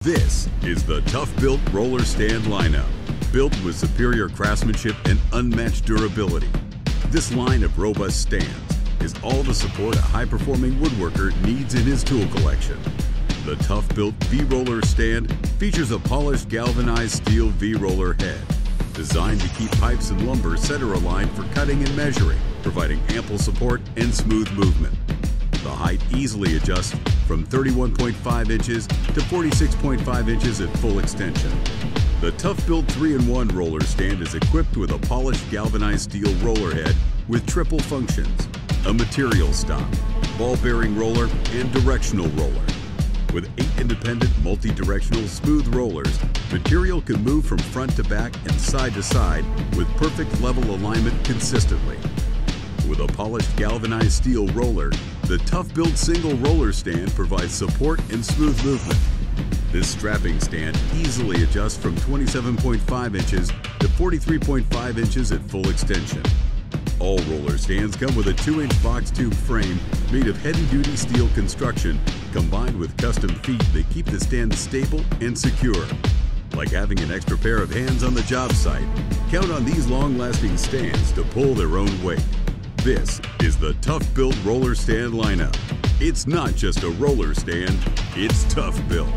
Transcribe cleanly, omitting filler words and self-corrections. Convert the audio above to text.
This is the Toughbuilt roller stand lineup, built with superior craftsmanship and unmatched durability. This line of robust stands is all the support a high-performing woodworker needs in his tool collection. The Toughbuilt V-Roller stand features a polished galvanized steel V-Roller head, designed to keep pipes and lumber center-aligned for cutting and measuring, providing ample support and smooth movement. The height easily adjusts from 31.5 inches to 46.5 inches at full extension. The Toughbuilt 3-in-1 roller stand is equipped with a polished galvanized steel roller head with triple functions: a material stop, ball-bearing roller, and directional roller. With 8 independent multi-directional smooth rollers, material can move from front to back and side to side with perfect level alignment consistently. With a polished galvanized steel roller, the Toughbuilt single roller stand provides support and smooth movement. This strapping stand easily adjusts from 27.5 inches to 43.5 inches at full extension. All roller stands come with a 2-inch box tube frame made of heavy-duty steel construction combined with custom feet that keep the stand stable and secure. Like having an extra pair of hands on the job site, count on these long-lasting stands to pull their own weight. This is the Toughbuilt roller stand lineup. It's not just a roller stand, it's Toughbuilt.